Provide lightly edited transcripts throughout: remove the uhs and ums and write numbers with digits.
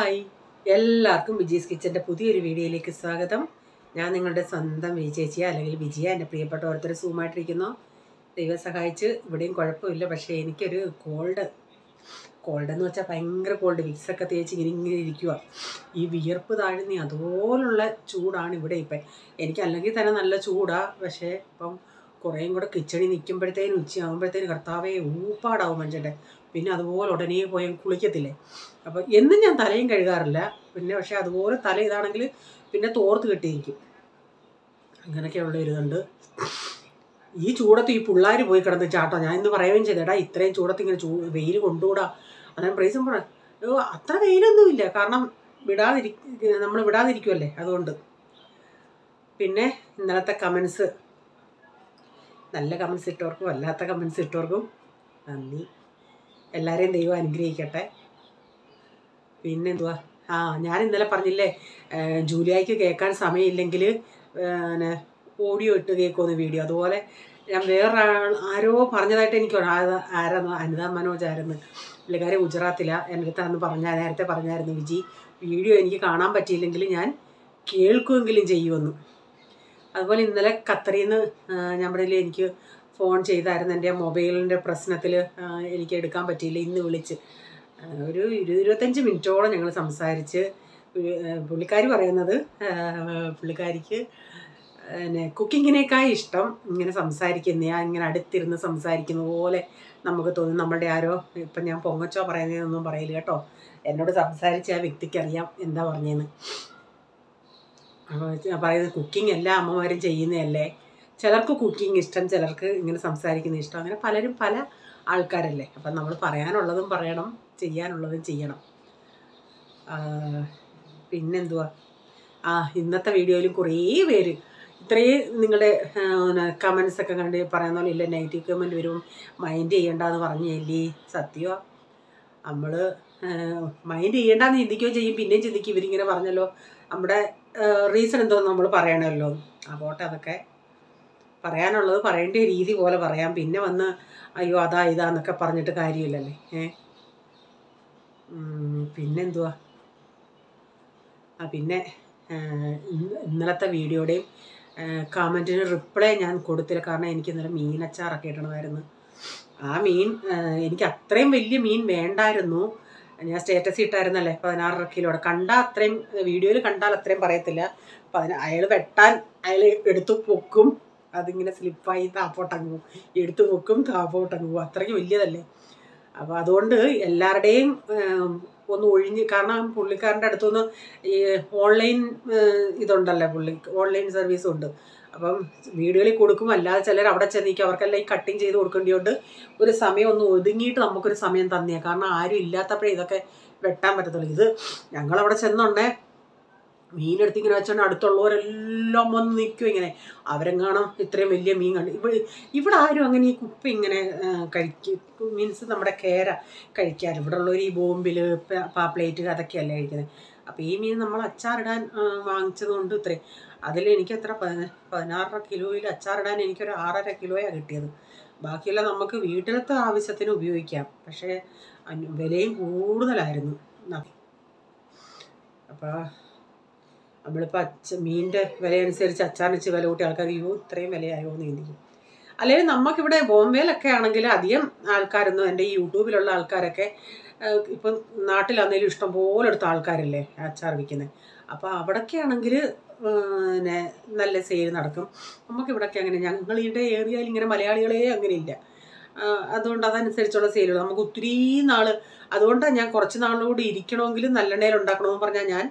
Hi, എല്ലാവർക്കും വിജീസ് കിച്ചൻ്റെ പുതിയൊരു വീഡിയോയിലേക്ക് സ്വാഗതം. ഞാൻ നിങ്ങളുടെ സ്വന്തം വിജയ അല്ലെങ്കിൽ വിജയ. എൻ്റെ പ്രിയപ്പെട്ട ഓരോരുത്തർ സൂമായിട്ടിരിക്കുന്നു. ദൈവം സഹായിച്ച് ഇവിടെയും കുഴപ്പമില്ല. പക്ഷേ എനിക്കൊരു കോൾഡ് എന്ന് വെച്ചാൽ ഭയങ്കര കോൾഡ്. വിക്സൊക്കെ തേച്ച് ഇങ്ങനെ ഇരിക്കുക. ഈ വിയർപ്പ് താഴ്ന്നി അതുപോലുള്ള ചൂടാണ് ഇവിടെ ഇപ്പം. എനിക്ക് അല്ലെങ്കിൽ തന്നെ നല്ല ചൂടാണ്. പക്ഷേ ഇപ്പം കുറേയും കൂടെ കിച്ചണിൽ നിൽക്കുമ്പോഴത്തേനും ഉച്ചയാകുമ്പോഴത്തേനും കർത്താവേ ഊപ്പാടാവും മനുഷ്യൻ്റെ. പിന്നെ അതുപോലെ ഉടനെ പോയി കുളിക്കത്തില്ലേ. അപ്പോൾ എന്നും ഞാൻ തലയും കഴുകാറില്ല. പിന്നെ പക്ഷേ അതുപോലെ തല ഇതാണെങ്കിൽ പിന്നെ തോർത്ത് കെട്ടിയിരിക്കും. അങ്ങനെയൊക്കെയുള്ള ഇതുണ്ട്. ഈ ചൂടത്ത് ഈ പിള്ളേർ പോയി കിടന്ന് ചാട്ടോ. ഞാൻ ഇന്ന് പറയുകയും ചെയ്തേടാ, ഇത്രയും ചൂടത്ത് ഇങ്ങനെ വെയിൽ കൊണ്ടുകൂടാ. അതാണ് പ്രൈസും പറയാം. അത്ര വെയിലൊന്നുമില്ല, കാരണം നമ്മൾ വിടാതിരിക്കുമല്ലേ, അതുകൊണ്ട്. പിന്നെ ഇന്നലത്തെ കമൻസ്, നല്ല കമൻസ് ഇട്ടവർക്കും അല്ലാത്ത കമൻസ് ഇട്ടവർക്കും നന്ദി. എല്ലാവരെയും ദൈവം അനുഗ്രഹിക്കട്ടെ. പിന്നെന്തുവാ, ഞാൻ ഇന്നലെ പറഞ്ഞില്ലേ, ജൂലിയായിക്ക് കേൾക്കാൻ സമയമില്ലെങ്കിൽ ഓഡിയോ ഇട്ട് കേൾക്കുമെന്ന് വീഡിയോ. അതുപോലെ ഞാൻ ആരോ പറഞ്ഞതായിട്ട് എനിക്ക് ആരാന്ന്, അനിത മനോജായിരുന്നു. പുള്ളിക്കാരി ഗുജറാത്തിലാണ്. എൻ്റെ അടുത്ത് അന്ന് നേരത്തെ പറഞ്ഞായിരുന്നു, വിജി വീഡിയോ എനിക്ക് കാണാൻ പറ്റിയില്ലെങ്കിൽ ഞാൻ കേൾക്കുമെങ്കിലും ചെയ്യുമെന്ന്. അതുപോലെ ഇന്നലെ ഖത്തറിൽ ഞാൻ പറയില്ലേ, എനിക്ക് ഫോൺ ചെയ്തായിരുന്നു. എൻ്റെ മൊബൈലിൻ്റെ പ്രശ്നത്തിൽ എനിക്ക് എടുക്കാൻ പറ്റിയില്ല. ഇന്ന് വിളിച്ച് ഒരു 20-25 മിനിറ്റോളം ഞങ്ങൾ സംസാരിച്ച്. പുള്ളിക്കാരി പറയുന്നത് പുള്ളിക്കാരിക്ക് കുക്കിങ്ങിനേക്കാൾ ഇഷ്ടം ഇങ്ങനെ ഇങ്ങനെ അടുത്തിരുന്ന് സംസാരിക്കുന്ന പോലെ നമുക്ക് തോന്നും. നമ്മളുടെ ആരോ, ഇപ്പം ഞാൻ പൊങ്ങച്ചോ പറയുന്നതൊന്നും പറയില്ല കേട്ടോ. എന്നോട് സംസാരിച്ച ആ വ്യക്തിക്ക് അറിയാം എന്താ പറഞ്ഞതെന്ന്. അപ്പോൾ ഞാൻ പറയുന്നത്, കുക്കിംഗ് എല്ലാ അമ്മമാരും ചെയ്യുന്നതല്ലേ. ചിലർക്ക് കുക്കിംഗ് ഇഷ്ടം, ചിലർക്ക് ഇങ്ങനെ സംസാരിക്കുന്ന ഇഷ്ടം. അങ്ങനെ പലരും പല ആൾക്കാരല്ലേ. അപ്പം നമ്മൾ പറയാനുള്ളതും പറയണം, ചെയ്യാനുള്ളതും ചെയ്യണം. പിന്നെന്തുവാ, ഇന്നത്തെ വീഡിയോയിലും കുറേ പേര് ഇത്രയും നിങ്ങളുടെ കമൻസൊക്കെ കണ്ട് പറയുന്ന പോലെ, ഇല്ല നെഗറ്റീവ് കമൻറ്റ് വരും, മൈൻഡ് ചെയ്യേണ്ടെന്ന് പറഞ്ഞല്ലേ. സത്യമാണ്, നമ്മൾ മൈൻഡ് ചെയ്യേണ്ടെന്ന് ചിന്തിക്കുകയും ചെയ്യും. പിന്നെയും ചിന്തിക്കും, ഇവരിങ്ങനെ പറഞ്ഞല്ലോ, നമ്മുടെ റീസൺ എന്തോന്ന് നമ്മൾ പറയണമല്ലോ. പോട്ടെ, അതൊക്കെ പറയാനുള്ളത് പറയേണ്ട രീതി പോലെ പറയാം. പിന്നെ വന്ന് അയ്യോ അതാ ഇതാന്നൊക്കെ പറഞ്ഞിട്ട് കാര്യമില്ലല്ലേ. പിന്നെന്തുവാ, പിന്നെ ഇന്നലത്തെ വീഡിയോയുടെയും കമൻറ്റിന് റിപ്ലൈ ഞാൻ കൊടുത്തില്ല. കാരണം എനിക്ക് ഇന്നലെ മീനച്ചാറൊക്കെ ഇടണമായിരുന്നു. ആ മീൻ എനിക്ക് അത്രയും വലിയ മീൻ വേണ്ടായിരുന്നു. ഞാൻ സ്റ്റേറ്റസ് ഇട്ടായിരുന്നല്ലേ 16 കിലോയുടെ. കണ്ടാൽ അത്രയും, വീഡിയോയിൽ കണ്ടാൽ അത്രയും പറയത്തില്ല. അയാൾ വെട്ടാൻ എടുത്തു പൊക്കും, അതിങ്ങനെ സ്ലിപ്പായി താപ്പോട്ടങ്ങും, എടുത്തു പൊക്കും താപ്പോട്ടങ്ങും, അത്രയ്ക്ക് വലിയതല്ലേ. അപ്പോൾ അതുകൊണ്ട് എല്ലാവരുടെയും ഒന്ന് ഒഴിഞ്ഞ്, കാരണം പുള്ളിക്കാരൻ്റെ അടുത്തുനിന്ന് ഈ ഓൺലൈൻ ഇതുണ്ടല്ലോ, ഓൺലൈൻ സർവീസും ഉണ്ട്. അപ്പം വീഡിയോയിൽ കൊടുക്കും, അല്ലാതെ ചിലർ അവിടെ ചെന്നിരിക്കും, അവർക്കെല്ലാം ഈ കട്ടിങ് ചെയ്ത് കൊടുക്കേണ്ടതുകൊണ്ട് ഒരു സമയം ഒന്ന് ഒതുങ്ങിയിട്ട് നമുക്കൊരു സമയം തന്നെയാണ്. കാരണം ആരും ഇല്ലാത്തപ്പോഴേ ഇതൊക്കെ വെട്ടാൻ പറ്റത്തുള്ളൂ. ഇത് ഞങ്ങളവിടെ ചെന്നുണ്ടേ മീനെടുത്ത് ഇങ്ങനെ വെച്ചോണ്ട് അടുത്തുള്ളവരെല്ലാം വന്ന് നിൽക്കും ഇങ്ങനെ. അവരെങ്ങാണം ഇത്രയും വലിയ മീൻ കണ്ട്. ഇവിടെ ആരും അങ്ങനെ ഈ കുപ്പ ഇങ്ങനെ കഴിക്കും, മീൻസ് നമ്മുടെ കേര കഴിക്കാറ്. ഇവിടെ ഉള്ളവർ ഈ ബോംബിൽ പാപ്ലേറ്റ് അതൊക്കെയല്ലേ കഴിക്കുന്നത്. അപ്പോൾ ഈ മീൻ നമ്മൾ അച്ചാറിടാൻ വാങ്ങിച്ചത് കൊണ്ട് ഇത്രയും, അതിലെനിക്ക് എത്ര 16 കിലോയിൽ അച്ചാറിടാൻ എനിക്കൊരു 6.5 കിലോയാണ് കിട്ടിയത്. ബാക്കിയെല്ലാം നമുക്ക് വീട്ടിലത്തെ ആവശ്യത്തിന് ഉപയോഗിക്കാം. പക്ഷേ വിലയും കൂടുതലായിരുന്നു. അപ്പോൾ നമ്മളിപ്പോൾ മീനിൻ്റെ വില അനുസരിച്ച് അച്ചാറിച്ച് വില കൂട്ടി ആൾക്കാർ ഇത്രയും വിലയായോ എന്ന് ചിന്തിക്കും. അല്ലെങ്കിൽ നമുക്കിവിടെ ബോംബെയിലൊക്കെ ആണെങ്കിൽ അധികം ആൾക്കാരൊന്നും, എൻ്റെ ഈ യൂട്യൂബിലുള്ള ആൾക്കാരൊക്കെ ഇപ്പം നാട്ടിലാണെങ്കിലും ഇഷ്ടം പോലെ എടുത്ത ആൾക്കാരല്ലേ അച്ചാർ വിൽക്കുന്നത്. അപ്പോൾ അവിടെയൊക്കെ ആണെങ്കിൽ നല്ല സെയിൽ നടക്കും. നമുക്കിവിടെയൊക്കെ അങ്ങനെ, ഞങ്ങളുടെ ഏരിയയിൽ ഇങ്ങനെ മലയാളികളെ അങ്ങനെ ഇല്ല. അതുകൊണ്ട് അതനുസരിച്ചുള്ള സെയിലുകൾ നമുക്ക് ഒത്തിരി നാൾ. അതുകൊണ്ടാണ് ഞാൻ കുറച്ച് നാളുകൂടി ഇരിക്കണമെങ്കിലും നല്ലെണ്ണയിൽ ഉണ്ടാക്കണമെന്ന് പറഞ്ഞാൽ ഞാൻ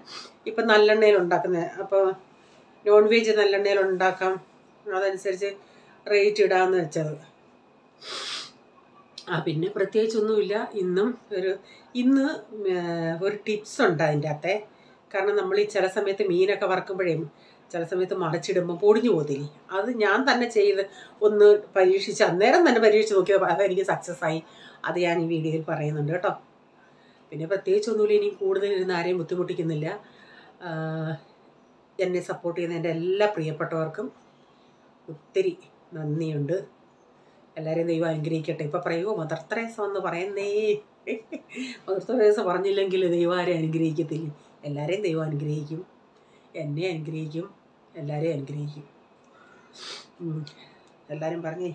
ഇപ്പം നല്ലെണ്ണയിൽ ഉണ്ടാക്കുന്നത്. അപ്പോൾ നോൺ വെജ് നല്ലെണ്ണയിൽ ഉണ്ടാക്കാം, അതനുസരിച്ച് റേറ്റ് ഇടാമെന്ന് വെച്ചത്. പിന്നെ പ്രത്യേകിച്ചൊന്നുമില്ല. ഇന്ന് ഒരു ടിപ്സ് ഉണ്ട് അതിൻ്റെ അകത്തെ. കാരണം നമ്മൾ ഈ ചില സമയത്ത് മീനൊക്കെ വറക്കുമ്പോഴേ ചില സമയത്ത് മറിച്ചിടുമ്പോൾ പൊടിഞ്ഞു പോകത്തില്ലേ. അത് ഞാൻ തന്നെ ചെയ്ത് ഒന്ന് പരീക്ഷിച്ച്, അന്നേരം തന്നെ പരീക്ഷിച്ച് നോക്കിയത്, അതെനിക്ക് സക്സസ് ആയി. അത് ഞാൻ ഈ വീഡിയോയിൽ പറയുന്നുണ്ട് കേട്ടോ. പിന്നെ പ്രത്യേകിച്ചൊന്നുമില്ല, ഇനി കൂടുതൽ ഇരുന്ന് ആരെയും ബുദ്ധിമുട്ടിക്കുന്നില്ല. എന്നെ സപ്പോർട്ട് ചെയ്യുന്ന എൻ്റെ എല്ലാ പ്രിയപ്പെട്ടവർക്കും ഒത്തിരി നന്ദിയുണ്ട്. എല്ലാവരെയും ദൈവം അനുഗ്രഹിക്കട്ടെ. ഇപ്പോൾ പറയുമോ മദർ തെരേസ എന്ന് പറയുന്നേ. മദർ തെരേസ പറഞ്ഞില്ലെങ്കിൽ ദൈവം ആരെയും അനുഗ്രഹിക്കത്തില്ല. എല്ലാവരെയും ദൈവം അനുഗ്രഹിക്കും, എന്നെ അനുഗ്രഹിക്കും, എല്ലാവരെയും അനുഗ്രഹിക്കും. എല്ലാവരും പറഞ്ഞേ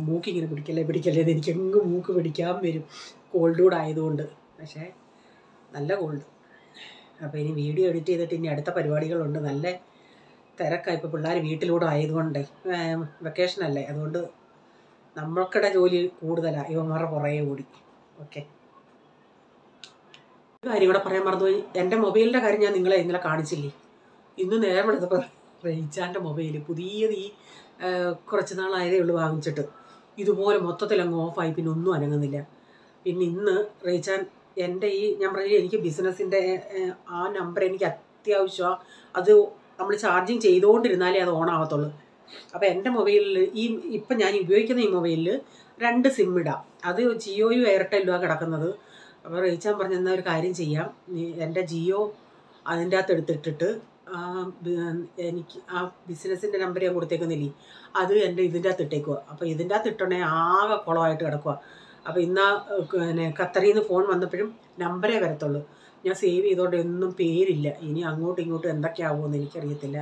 മൂക്കിങ്ങനെ പിടിക്കല്ലേ എന്ന് എനിക്കെങ്ങും മൂക്ക് പിടിക്കാൻ വരും, കോൾഡ് കൂടെ ആയതുകൊണ്ട്. പക്ഷേ നല്ല കോൾഡ്. അപ്പോൾ ഇനി വീഡിയോ എഡിറ്റ് ചെയ്തിട്ട് ഇനി അടുത്ത പരിപാടികളുണ്ട്. നല്ല തിരക്കാണ് ഇപ്പോൾ, പിള്ളേർ വീട്ടിലൂടെ ആയതുകൊണ്ട് വെക്കേഷനല്ലേ, അതുകൊണ്ട് നമ്മൾക്കിടെ ജോലി കൂടുതലാണ്, ഇവന്മാരുടെ പുറകെ കൂടി. ഓക്കെ, ഒരു കാര്യം കൂടെ പറയാൻ മറന്നുപോയി. എൻ്റെ മൊബൈലിൻ്റെ കാര്യം ഞാൻ നിങ്ങളെ ഇന്നലെ കാണിച്ചില്ലേ. ഇന്ന് നേരം എടുത്തപ്പോൾ റെയ്ച്ചാൻ്റെ മൊബൈൽ പുതിയത് ഈ കുറച്ച് നാളായതേ ഉള്ളൂ വാങ്ങിച്ചിട്ട്, ഇതുപോലെ മൊത്തത്തിൽ അങ്ങ് ഓഫായി, പിന്നെ ഒന്നും അനങ്ങുന്നില്ല. പിന്നെ ഇന്ന് റെയ്ച്ചാൻ എൻ്റെ ഈ ഞാൻ പറഞ്ഞ എനിക്ക് ബിസിനസ്സിൻ്റെ ആ നമ്പർ എനിക്ക് അത്യാവശ്യമാണ്. അത് നമ്മൾ ചാർജിങ് ചെയ്തുകൊണ്ടിരുന്നാലേ അത് ഓൺ ആവത്തുള്ളൂ. അപ്പോൾ എൻ്റെ മൊബൈലിൽ ഇപ്പം ഞാൻ ഉപയോഗിക്കുന്ന ഈ മൊബൈലിൽ 2 സിം ഇടാം. അത് ജിയോയും എയർടെല്ലുമാണ് കിടക്കുന്നത്. അപ്പോൾ റെയ്ച്ചാൻ പറഞ്ഞെന്നാൽ ഒരു കാര്യം ചെയ്യാം, എൻ്റെ ജിയോ അതിൻ്റെ അകത്ത് എടുത്തിട്ടിട്ട് എനിക്ക് ആ ബിസിനസ്സിൻ്റെ നമ്പർ ഞാൻ കൊടുത്തേക്കുന്നില്ലേ, അത് എൻ്റെ ഇതിൻ്റെ അകത്ത് ഇട്ടേക്കുക. അപ്പോൾ ഇതിൻ്റെ അകത്ത് ഇട്ടോണേ ആകെ കുളമായിട്ട് കിടക്കുക. അപ്പോൾ ഇന്ന് പിന്നെ ഖത്തറിൽ നിന്ന് ഫോൺ വന്നപ്പോഴും നമ്പരേ വരത്തുള്ളൂ. ഞാൻ സേവ് ചെയ്തോണ്ട് ഒന്നും പേരില്ല. ഇനി അങ്ങോട്ടും ഇങ്ങോട്ടും എന്തൊക്കെയാവുമെന്ന് എനിക്കറിയത്തില്ല.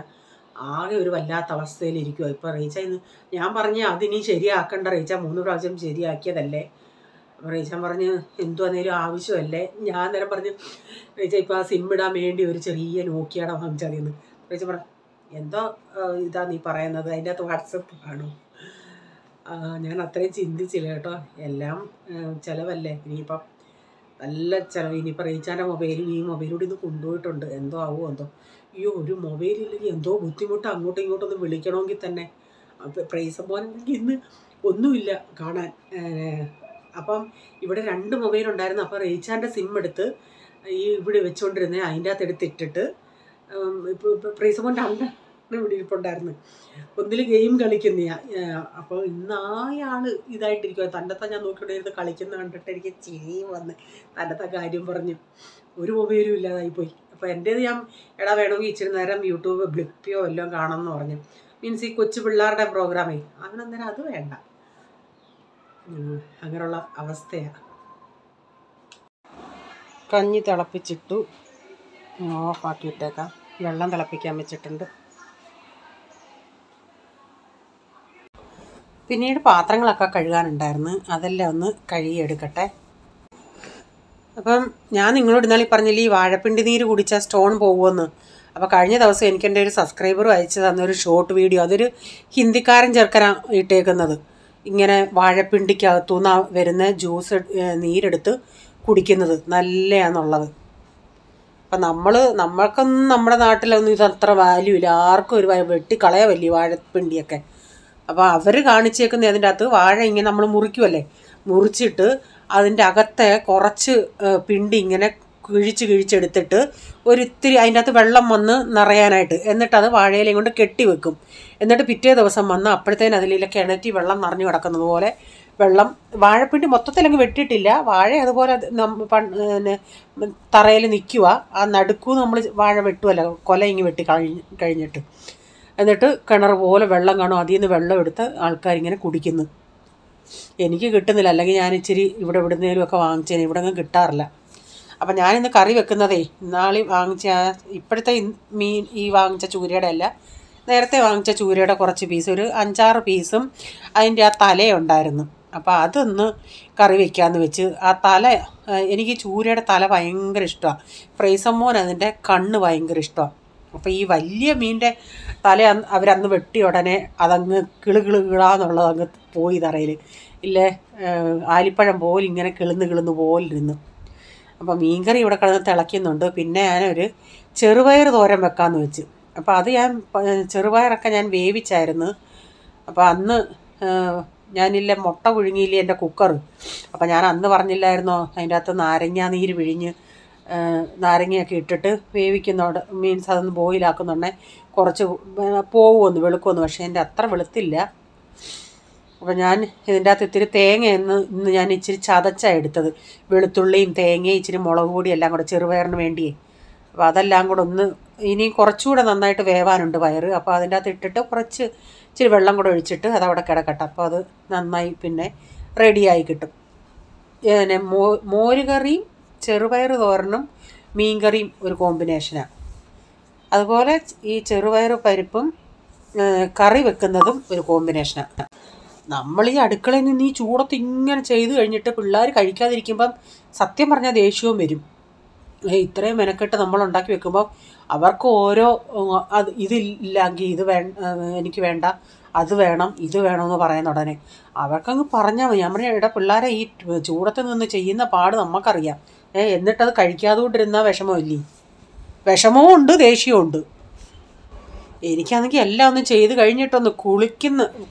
ആകെ ഒരു വല്ലാത്ത അവസ്ഥയിലിരിക്കുക ഇപ്പോൾ റീച്ച. ഇന്ന് ഞാൻ പറഞ്ഞ് അതിനി ശരിയാക്കേണ്ട റീച്ച, 3 പ്രാവശ്യം ശരിയാക്കിയതല്ലേ. അപ്പോൾ റീച്ചാൻ പറഞ്ഞ് എന്തുവന്നേലും ആവശ്യമല്ലേ. ഞാൻ നേരം പറഞ്ഞ് റീച്ച ഇപ്പോൾ ആ സിം ഇടാൻ വേണ്ടി ഒരു ചെറിയ നോക്കിയാടെ വാങ്ങിച്ചാൽ മതിയെന്ന്. റീച്ച പറഞ്ഞു എന്തോ ഇതാ നീ പറയുന്നത്, അതിൻ്റെ അകത്ത് വാട്സപ്പ് കാണും. ഞാൻ അത്രയും ചിന്തിച്ചില്ല കേട്ടോ. എല്ലാം ചിലവല്ലേ, ഇനിയിപ്പം നല്ല ചിലവ്. ഇനിയിപ്പോൾ റീച്ചാൻ്റെ മൊബൈലും ഈ മൊബൈലൂടെ ഇന്ന് കൊണ്ടുപോയിട്ടുണ്ട്, എന്തോ ആവുമോ എന്തോ. അയ്യോ, ഒരു മൊബൈലില്ലെങ്കിൽ എന്തോ ബുദ്ധിമുട്ട്, അങ്ങോട്ടും ഇങ്ങോട്ടൊന്ന് വിളിക്കണമെങ്കിൽ തന്നെ. അപ്പം പ്രൈസ് പോലെങ്കിൽ ഇന്ന് ഒന്നുമില്ല കാണാൻ. അപ്പം ഇവിടെ 2 മൊബൈലുണ്ടായിരുന്നു. അപ്പോൾ റീച്ചാൻ്റെ സിം എടുത്ത് ഇവിടെ വെച്ചുകൊണ്ടിരുന്നേ, അതിൻ്റെ അകത്ത് എടുത്തിട്ടിട്ട് ഇപ്പോൾ പ്രൈസ് പോൻ്റെ അന്ന് ഇവിടെ ഇരിപ്പുണ്ടായിരുന്നു. ഒന്നിൽ ഗെയിം കളിക്കുന്ന. അപ്പോൾ ഇന്നായാൾ ഇതായിട്ടിരിക്കുക. തന്നത്തെ ഞാൻ നോക്കിക്കൊണ്ടിരുന്ന് കളിക്കുന്ന കണ്ടിട്ട് എനിക്ക് ചിരി വന്ന് തന്നത്തെ കാര്യം പറഞ്ഞു. ഒരു മൊബൈലും ഇല്ലാതായിപ്പോയി. അപ്പോൾ എൻ്റേത് ഞാൻ എടാ വേണമെങ്കിൽ ഇച്ചിരി നേരം യൂട്യൂബ് ബ്ലിപ്പിയോ എല്ലാം കാണാമെന്ന് പറഞ്ഞു. മീൻസ് ഈ കൊച്ചു പിള്ളേരുടെ പ്രോഗ്രാമേ, അവനന്നേരം അത് വേണ്ട. അങ്ങനെയുള്ള അവസ്ഥയാണ്. കഞ്ഞി തിളപ്പിച്ചിട്ടു, ഓഫാക്കിയിട്ടേക്കാം. വെള്ളം തിളപ്പിക്കാൻ വെച്ചിട്ടുണ്ട്. പിന്നീട് പാത്രങ്ങളൊക്കെ കഴുകാനുണ്ടായിരുന്നു, അതെല്ലാം ഒന്ന് കഴുകിയെടുക്കട്ടെ. അപ്പം ഞാൻ നിങ്ങളോട് ഇന്നാളീ പറഞ്ഞില്ലേ ഈ വാഴപ്പിണ്ടി നീര് കുടിച്ചാൽ സ്റ്റോൺ പോകുമെന്ന്. അപ്പോൾ കഴിഞ്ഞ ദിവസം എനിക്ക് എൻ്റെ ഒരു സബ്സ്ക്രൈബർ അയച്ചു തന്നൊരു ഷോർട്ട് വീഡിയോ, അതൊരു ഹിന്ദിക്കാരൻ ചെറുക്കനാണ് ഇട്ടേക്കുന്നത്. ഇങ്ങനെ വാഴപ്പിണ്ടിക്കകത്തുനിന്ന് വരുന്ന ജ്യൂസ് നീരെടുത്ത് കുടിക്കുന്നത് നല്ലതാണെന്നുള്ളത്. അപ്പം നമ്മൾക്കൊന്നും നമ്മുടെ നാട്ടിലൊന്നും ഇതത്ര വാല്യൂ ഇല്ല, ആർക്കും ഒരു വെട്ടിക്കളയാൻ വലിയ വാഴപ്പിണ്ടിയൊക്കെ. അപ്പോൾ അവർ കാണിച്ചേക്കുന്ന അതിൻ്റെ അകത്ത് വാഴ ഇങ്ങനെ നമ്മൾ മുറിക്കുമല്ലേ, മുറിച്ചിട്ട് അതിൻ്റെ അകത്തെ കുറച്ച് പിണ്ടി ഇങ്ങനെ കിഴിച്ചെടുത്തിട്ട് ഒരിത്തിരി അതിൻ്റെ അകത്ത് വെള്ളം വന്ന് നിറയാനായിട്ട്, എന്നിട്ടത് വാഴയിലയും കൊണ്ട് കെട്ടി വെക്കും. എന്നിട്ട് പിറ്റേ ദിവസം വന്ന് അപ്പോഴത്തേന് അതിലെ കിണറ്റി വെള്ളം നിറഞ്ഞു കിടക്കുന്നത് പോലെ വെള്ളം. വാഴപ്പിണ്ടി മൊത്തത്തിലങ്ങ് വെട്ടിയിട്ടില്ല, വാഴ അതുപോലെ തറയിൽ നിൽക്കുക. ആ നടുക്കു നമ്മൾ വാഴ വെട്ടുമല്ല, കൊല ഇങ്ങ് വെട്ടി കഴിഞ്ഞിട്ട് എന്നിട്ട് കിണർ പോലെ വെള്ളം കാണും, അതിൽ നിന്ന് വെള്ളം എടുത്ത് ആൾക്കാരിങ്ങനെ കുടിക്കുന്നു. എനിക്ക് കിട്ടുന്നില്ല, അല്ലെങ്കിൽ ഞാൻ ഇച്ചിരി ഇവിടെ എവിടുന്നേലും ഒക്കെ വാങ്ങിച്ചേനെ, ഇവിടെ ഒന്നും കിട്ടാറില്ല. അപ്പം ഞാനിന്ന് കറി വെക്കുന്നതേ ഇന്നാളി വാങ്ങിച്ച ഇപ്പോഴത്തെ മീൻ ഈ വാങ്ങിച്ച ചൂരയുടെ അല്ല, നേരത്തെ വാങ്ങിച്ച ചൂരയുടെ കുറച്ച് പീസ്, ഒരു 5-6 പീസും അതിൻ്റെ ആ തലയുണ്ടായിരുന്നു. അപ്പോൾ അതൊന്ന് കറി വയ്ക്കാമെന്ന് വെച്ച്. ആ തല, എനിക്ക് ചൂരയുടെ തല ഭയങ്കര ഇഷ്ടമാണ്. പ്രൈസമ്മോൻ അതിൻ്റെ കണ്ണ് ഭയങ്കര ഇഷ്ടമാണ്. അപ്പോൾ ഈ വലിയ മീനിൻ്റെ തല അവരന്ന് വെട്ടി ഉടനെ അതങ്ങ് കിളുകിളുകിളാന്നുള്ളത് അങ്ങ് പോയി തറയിൽ ഇല്ലേ, ആലിപ്പഴം പോലെ ഇങ്ങനെ കിളുന്ന് പോലിരുന്നു. അപ്പോൾ മീൻകറി ഇവിടെ കിടന്ന് തിളയ്ക്കുന്നുണ്ട്. പിന്നെ ഞാനൊരു ചെറുപയർ തോരൻ വെക്കാമെന്ന് വെച്ച്. അപ്പോൾ അത് ചെറുപയറൊക്കെ ഞാൻ വേവിച്ചായിരുന്നു. അപ്പോൾ അന്ന് ഞാനില്ല മുട്ട പുഴുങ്ങിയില്ലേ എൻ്റെ കുക്കർ. അപ്പോൾ ഞാൻ അന്ന് പറഞ്ഞില്ലായിരുന്നോ അതിൻ്റെ അകത്ത് നാരങ്ങ നീര് പിഴിഞ്ഞ് നാരങ്ങയൊക്കെ ഇട്ടിട്ട് വേവിക്കുന്നോട്, മീൻസ് അതൊന്ന് ബോയിലാക്കുന്നുണ്ടെ കുറച്ച് പോകുമെന്ന് വെളുക്കുമെന്ന്. പക്ഷേ എൻ്റെ അത്ര വെളുത്തില്ല. അപ്പോൾ ഞാൻ ഇതിൻ്റെ അകത്ത് ഇത്തിരി തേങ്ങ ഇന്ന് ഞാൻ ഇച്ചിരി ചതച്ചാണ് എടുത്തത്. വെളുത്തുള്ളിയും തേങ്ങയും ഇച്ചിരി മുളക് പൊടിയും എല്ലാം കൂടെ ചെറുപയറിന് വേണ്ടിയേ. അപ്പോൾ അതെല്ലാം കൂടെ ഇനി കുറച്ചുകൂടെ നന്നായിട്ട് വേവാനുണ്ട് പയറ്. അപ്പോൾ അതിൻ്റെ അകത്ത് ഇട്ടിട്ട് ഇച്ചിരി വെള്ളം കൂടെ ഒഴിച്ചിട്ട് അതവിടെ കിടക്കട്ടെ. അപ്പോൾ അത് നന്നായി പിന്നെ റെഡിയായി കിട്ടും. പിന്നെ മോരുകറിയും ചെറുപയർ തോരനും മീൻകറിയും ഒരു കോമ്പിനേഷനാണ്. അതുപോലെ ഈ ചെറുപയർ പരിപ്പും കറി വെക്കുന്നതും ഒരു കോമ്പിനേഷനാണ്. നമ്മൾ ഈ അടുക്കളയിൽ നിന്ന് ഈ ചൂടത്ത് ഇങ്ങനെ ചെയ്ത് കഴിഞ്ഞിട്ട് പിള്ളേർ കഴിക്കാതിരിക്കുമ്പം സത്യം പറഞ്ഞാൽ ദേഷ്യവും വരും. ഇത്രയും മെനക്കെട്ട് നമ്മൾ ഉണ്ടാക്കി വെക്കുമ്പോൾ അവർക്ക് ഓരോ അത് ഇതില്ലെങ്കിൽ എനിക്ക് വേണ്ട, അത് വേണം, ഇത് വേണമെന്ന് പറയുന്ന ഉടനെ അവർക്കങ്ങ് പറഞ്ഞാൽ മതി. നമ്മുടെ ഇവിടെ പിള്ളേരെ ഈ ചൂടത്ത് നിന്ന് ചെയ്യുന്ന പാട് നമുക്കറിയാം. എന്നിട്ടത് കഴിക്കാതുകൊണ്ടിരുന്നാൽ വിഷമമില്ലേ? വിഷമവും ഉണ്ട്, ദേഷ്യവും ഉണ്ട്. എനിക്കാണെങ്കിൽ എല്ലാം ഒന്ന് ചെയ്ത് കഴിഞ്ഞിട്ടൊന്ന്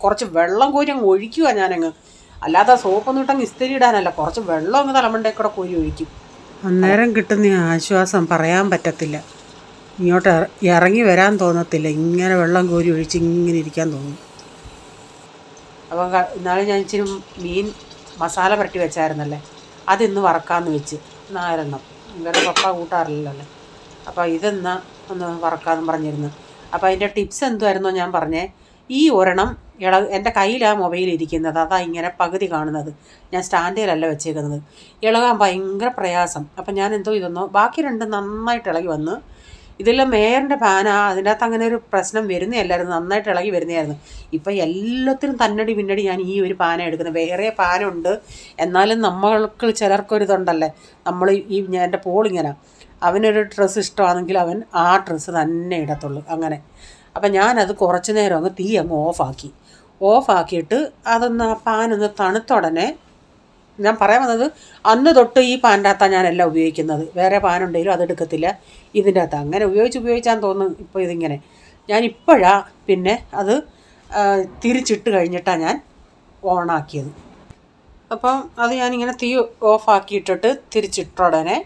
കുറച്ച് വെള്ളം കോരി അങ്ങ് ഒഴിക്കുക ഞാനങ്ങ്. അല്ലാതെ സോപ്പൊന്നും ഇട്ടങ്ങ് ഇസ്തിരി ഇടാനല്ല, കുറച്ച് വെള്ളം അങ്ങ് തലമണ്ടേക്കൂടെ കോരി ഒഴിക്കും. അന്നേരം കിട്ടുന്ന ആശ്വാസം പറയാൻ പറ്റത്തില്ല. ഇങ്ങോട്ട് ഇറങ്ങി വരാൻ തോന്നത്തില്ല. ഇങ്ങനെ വെള്ളം കോരി ഒഴിച്ച് ഇങ്ങനെ ഇരിക്കാൻ തോന്നും. അപ്പം ഇന്നാളെ ഞാൻ ഇച്ചിരി മീൻ മസാല പുരട്ടി വെച്ചായിരുന്നല്ലേ, അതിന്ന് വറക്കാമെന്ന് വെച്ച് 4 എണ്ണം. ഇവരുടെ പപ്പ കൂട്ടാറില്ലല്ലോ. അപ്പോൾ ഇതെന്നാ ഒന്ന് വറക്കാമെന്ന് പറഞ്ഞിരുന്നു. അപ്പോൾ അതിൻ്റെ ടിപ്സ് എന്തുമായിരുന്നോ ഞാൻ പറഞ്ഞേ. ഈ ഒരെണ്ണം എൻ്റെ കയ്യിലാണ് മൊബൈൽ ഇരിക്കുന്നത്, അതാ ഇങ്ങനെ പകുതി കാണുന്നത്. ഞാൻ സ്റ്റാൻഡിലല്ല വെച്ചേക്കുന്നത്. ഇളകാൻ ഭയങ്കര പ്രയാസം. അപ്പം ഞാൻ എന്തോ ഇതൊന്നോ ബാക്കി 2 നന്നായിട്ട് ഇളകി വന്ന്. ഇതെല്ലാം മേയറിൻ്റെ പാനാ, അതിൻ്റെ അകത്ത് അങ്ങനെ ഒരു പ്രശ്നം വരുന്നതല്ലായിരുന്നു, നന്നായിട്ട് ഇളകി വരുന്നതായിരുന്നു. ഇപ്പം എല്ലാത്തിനും തന്നടി പിന്നടി ഞാൻ ഈ ഒരു പാന എടുക്കുന്നത്. വേറെ പാനുണ്ട്, എന്നാലും നമ്മൾക്ക് ചിലർക്കൊരിതുണ്ടല്ലേ. നമ്മൾ എൻ്റെ പോളിങ്ങനെ അവനൊരു ഡ്രസ്സ് ഇഷ്ടമാണെങ്കിൽ അവൻ ആ ഡ്രസ്സ് തന്നെ ഇടത്തുള്ളൂ അങ്ങനെ. അപ്പം ഞാനത് കുറച്ച് നേരം അങ്ങ് തീ അങ്ങ് ഓഫാക്കിയിട്ട് അതൊന്ന് ആ പാനൊന്ന് തണുത്ത ഉടനെ, ഞാൻ പറയാൻ വന്നത് അന്ന് തൊട്ട് ഈ പാനിൻ്റെ അകത്താണ് ഞാനെല്ലാം ഉപയോഗിക്കുന്നത്. വേറെ പാനുണ്ടെങ്കിലും അതെടുക്കത്തില്ല, ഇതിൻ്റെ അകത്ത് അങ്ങനെ ഉപയോഗിച്ചാന്ന് തോന്നുന്നു. ഇപ്പോൾ ഇതിങ്ങനെ ഞാനിപ്പോഴാണ് പിന്നെ അത് തിരിച്ചിട്ട് കഴിഞ്ഞിട്ടാണ് ഞാൻ ഓണാക്കിയത്. അപ്പം അത് ഞാനിങ്ങനെ തീ ഓഫാക്കിയിട്ടിട്ട് തിരിച്ചിട്ട ഉടനെ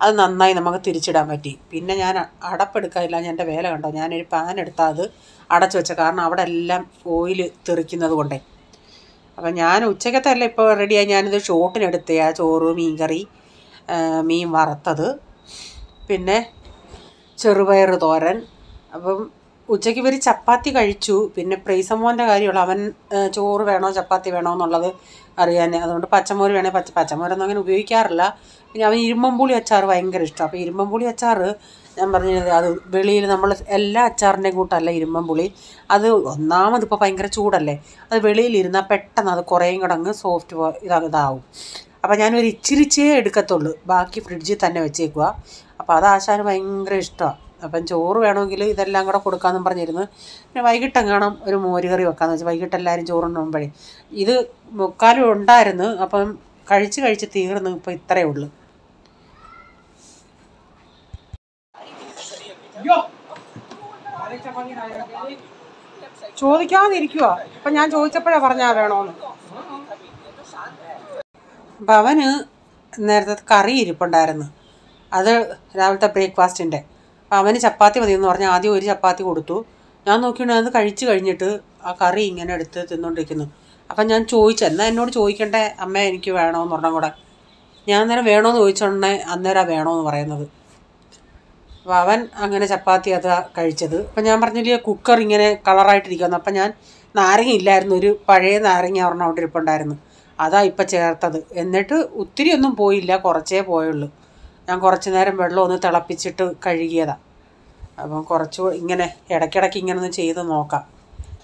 അത് നന്നായി നമുക്ക് തിരിച്ചിടാൻ പറ്റി. പിന്നെ ഞാൻ അടപ്പെടുക്കാനില്ല. ഞാൻ എൻ്റെ വേല കണ്ടോ, ഞാനൊരു പാൻ എടുത്താൽ അത് അടച്ചു വെച്ച, കാരണം അവിടെ എല്ലാം ഓയിൽ തെറിക്കുന്നത് കൊണ്ടേ. അപ്പം ഞാൻ ഉച്ചക്കത്തെ അല്ല ഇപ്പോൾ റെഡിയായി. ഞാനിത് ഷോട്ടിനെടുത്തേ ആ ചോറ്, മീൻകറി, മീൻ വറുത്തത്, പിന്നെ ചെറുപയർ തോരൻ. അപ്പം ഉച്ചയ്ക്ക് ഇവർ ചപ്പാത്തി കഴിച്ചു. പിന്നെ പ്രൈസമോൻ്റെ കാര്യമുള്ളൂ, അവൻ ചോറ് വേണോ ചപ്പാത്തി വേണോ എന്നുള്ളത് അറിയാൻ. അതുകൊണ്ട് പച്ചമോര് വേണേൽ പച്ചമോരൊന്നും അങ്ങനെ ഉപയോഗിക്കാറില്ല. പിന്നെ അവൻ ഇരുമ്പമ്പുളി അച്ചാർ ഭയങ്കര ഇഷ്ടം. അപ്പോൾ ഇരുമ്പമ്പുളി അച്ചാർ ഞാൻ പറഞ്ഞത് അത് വെളിയിൽ നമ്മൾ എല്ലാ അച്ചാറിൻ്റെയും കൂട്ടല്ല ഇരുമ്പമ്പുളി. അത് ഒന്നാമതിപ്പോൾ ഭയങ്കര ചൂടല്ലേ, അത് വെളിയിലിരുന്നാൽ പെട്ടെന്ന് അത് കുറേയും കൂടെ അങ്ങ് സോഫ്റ്റ് ഇതാവും. അപ്പോൾ ഞാനൊരു ഇച്ചിരിച്ചേ എടുക്കത്തുള്ളൂ, ബാക്കി ഫ്രിഡ്ജിൽ തന്നെ വെച്ചേക്കുക. അപ്പോൾ അത് ആശാന് ഭയങ്കര ഇഷ്ടമാണ്. അപ്പം ചോറ് വേണമെങ്കിൽ ഇതെല്ലാം കൂടെ കൊടുക്കാമെന്നും പറഞ്ഞിരുന്നു. പിന്നെ വൈകിട്ടെങ്ങാണം ഒരു മോരുകറി വെക്കാമെന്ന് വെച്ചാൽ വൈകിട്ട് എല്ലാവരും ചോറുണ്ടുമ്പോഴേ ഇത് മുക്കാലും ഉണ്ടായിരുന്നു. അപ്പം കഴിച്ച് തീർന്നു. ഇപ്പോൾ ഇത്രയേ ഉള്ളൂ. ചോദിക്കാതിരിക്കുക. അപ്പം ഞാൻ ചോദിച്ചപ്പോഴാണ് പറഞ്ഞാൽ വേണോന്ന്. അപ്പം അവന് നേരത്തെ കറി ഇരിപ്പുണ്ടായിരുന്നു, അത് രാവിലത്തെ ബ്രേക്ക്ഫാസ്റ്റിൻ്റെ. അപ്പം അവന് ചപ്പാത്തി മതിയെന്ന് പറഞ്ഞാൽ ആദ്യം ഒരു ചപ്പാത്തി കൊടുത്തു. ഞാൻ നോക്കിയിട്ട് അത് കഴിച്ച് കഴിഞ്ഞിട്ട് ആ കറി ഇങ്ങനെ എടുത്ത് തിന്നുകൊണ്ടിരിക്കുന്നു. അപ്പം ഞാൻ എന്നാൽ എന്നോട് ചോദിക്കണ്ടേ അമ്മ എനിക്ക് വേണമെന്ന് പറഞ്ഞാൽ കൂടെ. ഞാൻ അന്നേരം വേണമെന്ന് ചോദിച്ചോണ്ടേ അന്നേരം വേണമെന്ന് പറയുന്നത്. അപ്പോൾ അവൻ അങ്ങനെ ചപ്പാത്തി അതാ കഴിച്ചത്. അപ്പം ഞാൻ പറഞ്ഞില്ലേ കുക്കർ ഇങ്ങനെ കളറായിട്ടിരിക്കുന്നു. അപ്പം ഞാൻ നാരങ്ങ ഇല്ലായിരുന്നു, ഒരു പഴയ നാരങ്ങ ഒരെണ്ണം അവിടെ ഇരിപ്പുണ്ടായിരുന്നു, അതാ ഇപ്പം ചേർത്തത്. എന്നിട്ട് ഒത്തിരി ഒന്നും പോയില്ല, കുറച്ചേ പോയുള്ളൂ. ഞാൻ കുറച്ച് നേരം വെള്ളം ഒന്ന് തിളപ്പിച്ചിട്ട് കഴുകിയതാണ്. അപ്പം കുറച്ച് ഇങ്ങനെ ഇടയ്ക്കിടയ്ക്ക് ഇങ്ങനെ ഒന്ന് ചെയ്ത് നോക്കാം.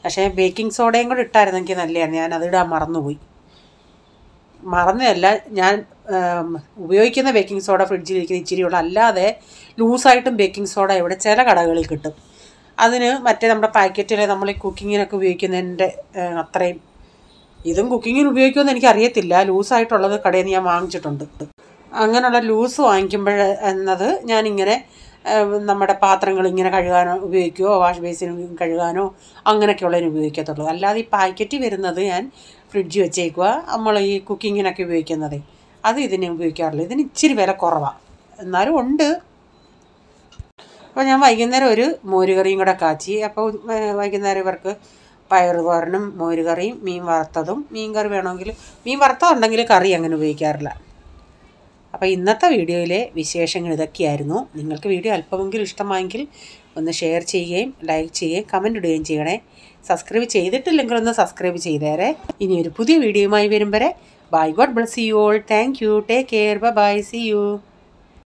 പക്ഷേ ബേക്കിംഗ് സോഡയും കൂടെ ഇട്ടായിരുന്നെങ്കിൽ നല്ലതായിരുന്നു. ഞാൻ അതിടാൻ മറന്നതല്ല, ഞാൻ ഉപയോഗിക്കുന്ന ബേക്കിംഗ് സോഡ ഫ്രിഡ്ജിലിരിക്കുന്ന ഇച്ചിരിയുള്ള, അല്ലാതെ ലൂസായിട്ടും ബേക്കിംഗ് സോഡ ഇവിടെ ചില കടകളിൽ കിട്ടും. അതിന് മറ്റേ നമ്മുടെ പാക്കറ്റിൽ നമ്മൾ ഈ കുക്കിങ്ങിനൊക്കെ ഉപയോഗിക്കുന്നതിൻ്റെ അത്രയും ഇതും കുക്കിങ്ങിന് ഉപയോഗിക്കുമെന്ന് എനിക്കറിയത്തില്ല. ലൂസായിട്ടുള്ളത് കടയിൽ നിന്ന് ഞാൻ വാങ്ങിച്ചിട്ടുണ്ട്. അങ്ങനെയുള്ള ലൂസ് വാങ്ങിക്കുമ്പോൾ എന്നത് ഞാനിങ്ങനെ നമ്മുടെ പാത്രങ്ങൾ ഇങ്ങനെ കഴുകാനോ ഉപയോഗിക്കുകയോ വാഷ് ബേസിന് കഴുകാനോ അങ്ങനെയൊക്കെയുള്ളതിന് ഉപയോഗിക്കത്തുള്ളൂ. അല്ലാതെ ഈ പാക്കറ്റ് വരുന്നത് ഞാൻ ഫ്രിഡ്ജിൽ വെച്ചേക്കുക. നമ്മൾ ഈ കുക്കിങ്ങിനൊക്കെ ഉപയോഗിക്കുന്നത് അത് ഇതിന് ഉപയോഗിക്കാറില്ല. ഇതിന് ഇച്ചിരി വില കുറവാണ്, എന്നാലും ഉണ്ട്. അപ്പോൾ ഞാൻ വൈകുന്നേരം ഒരു മോരുകറിയും കൂടെ കാച്ചി. അപ്പോൾ വൈകുന്നേരം ഇവർക്ക് പയറ് തോരനും മോരുകറിയും മീൻ വറുത്തതും. മീൻ കറി വേണമെങ്കിൽ മീൻ വറുത്തതുണ്ടെങ്കിൽ കറി അങ്ങനെ ഉപയോഗിക്കാറില്ല. അപ്പോൾ ഇന്നത്തെ വീഡിയോയിലെ വിശേഷങ്ങൾ ഇതൊക്കെയായിരുന്നു. നിങ്ങൾക്ക് വീഡിയോ അല്പമെങ്കിലും ഇഷ്ടമായെങ്കിൽ ഒന്ന് ഷെയർ ചെയ്യുകയും ലൈക്ക് ചെയ്യുകയും കമൻറ്റ് ഇടുകയും ചെയ്യണേ. സബ്സ്ക്രൈബ് ചെയ്തിട്ടില്ലെങ്കിൽ ഒന്ന് സബ്സ്ക്രൈബ് ചെയ്തേരെ. ഇനി ഒരു പുതിയ വീഡിയോയുമായി വരും വരെ bye. God bless you all. Thank you. Take care. Bye. See U.